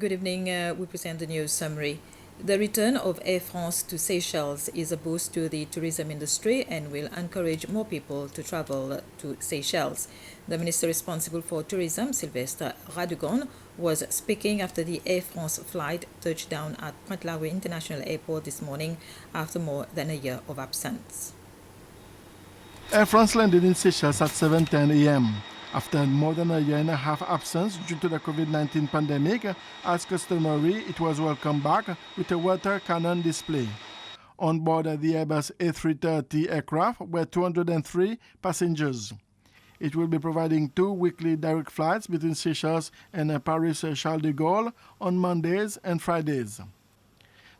Good evening. We present the news summary. The return of Air France to Seychelles is a boost to the tourism industry and will encourage more people to travel to Seychelles. The minister responsible for tourism, Sylvestre Radugon, was speaking after the Air France flight touched down at Pointe-Larouet International Airport this morning after more than a year of absence. Air France landed in Seychelles at 7:10 a.m. After more than a year and a half absence due to the COVID-19 pandemic, as customary, it was welcomed back with a water cannon display. On board the Airbus A330 aircraft were 203 passengers. It will be providing 2 weekly direct flights between Seychelles and Paris Charles de Gaulle on Mondays and Fridays.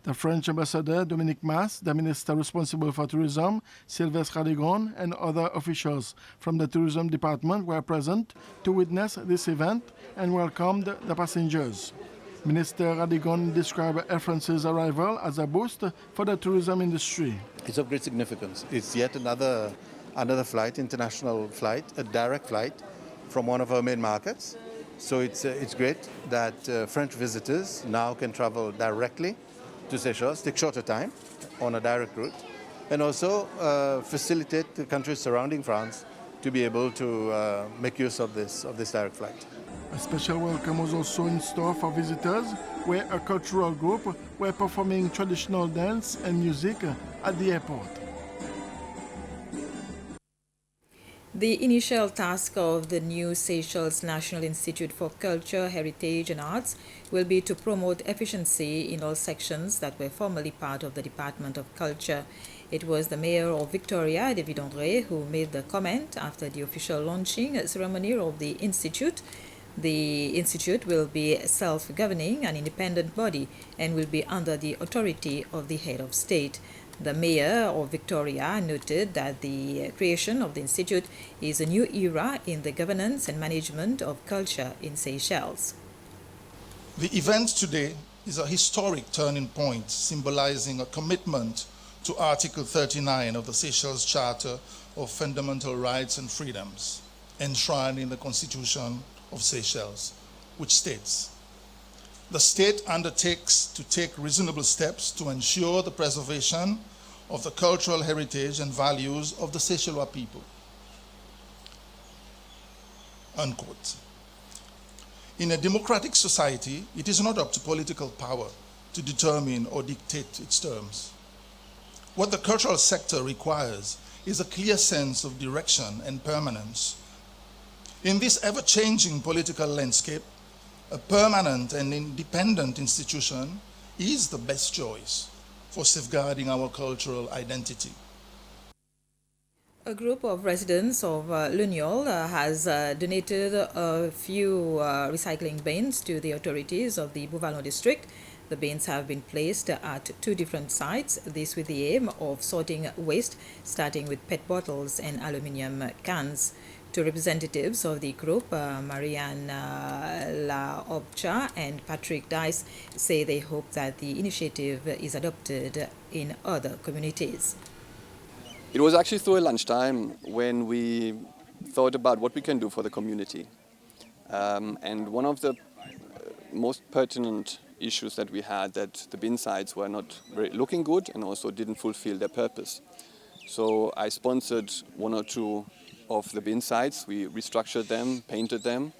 The French ambassador, Dominique Mas, the minister responsible for tourism, Sylvestre Radugon, and other officials from the tourism department were present to witness this event and welcomed the passengers. Minister Radugon described Air France's arrival as a boost for the tourism industry. It's of great significance. It's yet another flight, international flight, a direct flight from one of our main markets. So it's great that French visitors now can travel directly to Seychelles, take shorter time on a direct route, and also facilitate the countries surrounding France to be able to make use of this direct flight. A special welcome was also in store for visitors, where a cultural group were performing traditional dance and music at the airport. The initial task of the new Seychelles National Institute for Culture, Heritage and Arts will be to promote efficiency in all sections that were formerly part of the Department of Culture. It was the mayor of Victoria, David André, who made the comment after the official launching ceremony of the institute. The institute will be a self-governing and independent body and will be under the authority of the head of state. The mayor of Victoria noted that the creation of the institute is a new era in the governance and management of culture in Seychelles. The event today is a historic turning point, symbolizing a commitment to Article 39 of the Seychelles Charter of Fundamental Rights and Freedoms, enshrined in the Constitution of Seychelles, which states, "The state undertakes to take reasonable steps to ensure the preservation of the cultural heritage and values of the Seychellois people." Unquote. In a democratic society, it is not up to political power to determine or dictate its terms. What the cultural sector requires is a clear sense of direction and permanence. In this ever-changing political landscape, a permanent and independent institution is the best choice for safeguarding our cultural identity. A group of residents of Lugnol has donated a few recycling bins to the authorities of the Bouvalon district. The bins have been placed at 2 different sites, this with the aim of sorting waste, starting with PET bottles and aluminium cans. Two representatives of the group, Marianne La Obcha and Patrick Dice, say they hope that the initiative is adopted in other communities. It was actually through a lunchtime when we thought about what we can do for the community. And one of the most pertinent issues that we had, that the bin sites were not very looking good and also didn't fulfill their purpose. So I sponsored 1 or 2 of the bin sites. We restructured them, painted them,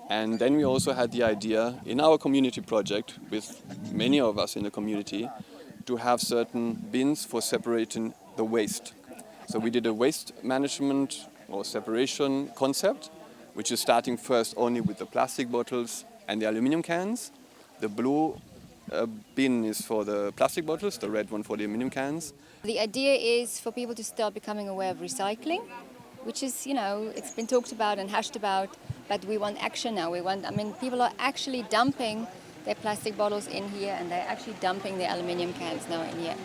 and then we also had the idea in our community project with many of us in the community to have certain bins for separating the waste. So we did a waste management or separation concept, which is starting first only with the plastic bottles and the aluminum cans. The blue bin is for the plastic bottles, the red one for the aluminum cans. The idea is for people to start becoming aware of recycling, which is, it's been talked about and hashed about, but we want action now. People are actually dumping their plastic bottles in here and they're actually dumping their aluminium cans now in here.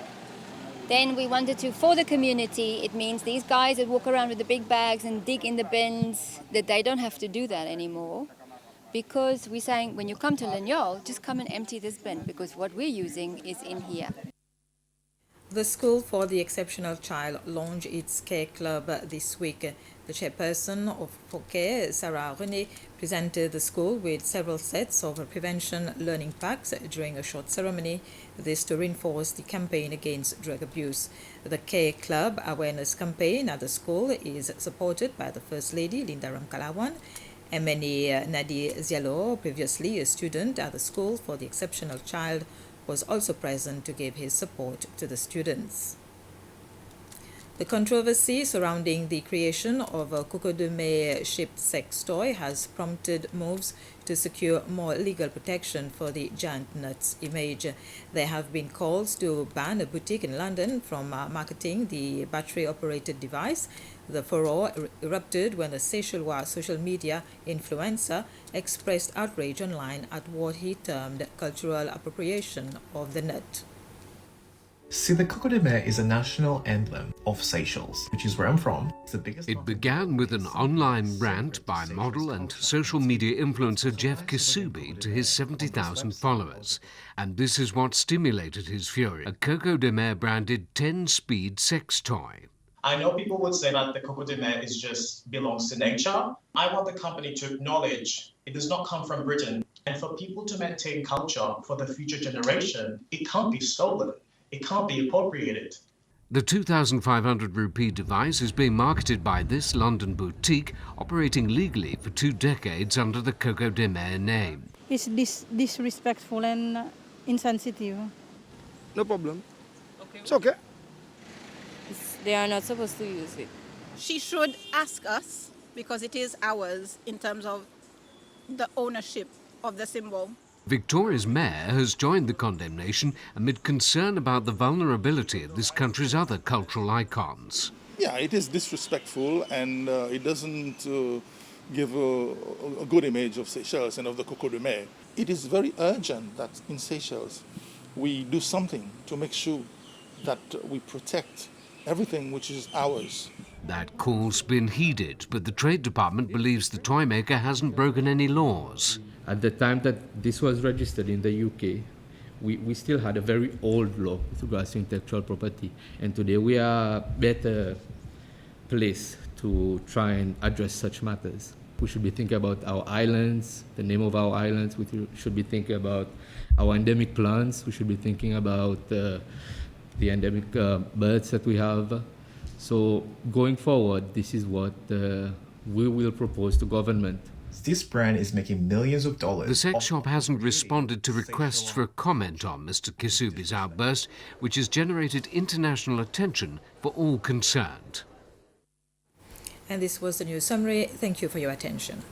Then we wanted to, for the community, it means these guys that walk around with the big bags and dig in the bins, that they don't have to do that anymore. Because we're saying, when you come to Lugnol, just come and empty this bin, because what we're using is in here. The School for the Exceptional Child launched its Care Club this week. The chairperson of Care, Sarah René, presented the school with several sets of prevention learning packs during a short ceremony, this to reinforce the campaign against drug abuse. The Care Club awareness campaign at the school is supported by the First Lady, Linda Ramkalawan. Emeni Nadi Zialo, previously a student at the School for the Exceptional Child, was also present to give his support to the students. The controversy surrounding the creation of a Coco de Mai shaped sex toy has prompted moves to secure more legal protection for the giant nuts image. There have been calls to ban a boutique in London from marketing the battery-operated device. The furore erupted when a Seychellois social media influencer expressed outrage online at what he termed cultural appropriation of the nut. See, the Coco de Mai is a national emblem of Seychelles, which is where I'm from. It's the biggest. It began with an online rant by model and social media influencer Jeff Kisubi to his 70,000 followers. And this is what stimulated his fury, a Coco de Mai branded 10-speed sex toy. I know people would say that the Coco de Mai belongs to nature. I want the company to acknowledge it does not come from Britain. And for people to maintain culture for the future generation, it can't be stolen. It can't be appropriated. The 2,500 rupee device is being marketed by this London boutique, operating legally for 2 decades under the Coco de Mai name. It's disrespectful and insensitive. No problem. Okay. It's okay. They are not supposed to use it. She should ask us, because it is ours in terms of the ownership of the symbol. Victoria's mayor has joined the condemnation amid concern about the vulnerability of this country's other cultural icons. Yeah, it is disrespectful, and it doesn't give a good image of Seychelles and of the Coco de Mai. It is very urgent that in Seychelles we do something to make sure that we protect everything which is ours. That call's been heeded, but the Trade Department believes the toy maker hasn't broken any laws. At the time that this was registered in the UK, we still had a very old law with regards to intellectual property. And today we are better placed to try and address such matters. We should be thinking about our islands, the name of our islands. We should be thinking about our endemic plants. We should be thinking about the endemic birds that we have. So going forward, this is what we will propose to government. This brand is making millions of dollars. The sex shop hasn't responded to requests for a comment on Mr. Kisubi's outburst, which has generated international attention for all concerned. And this was the news summary. Thank you for your attention.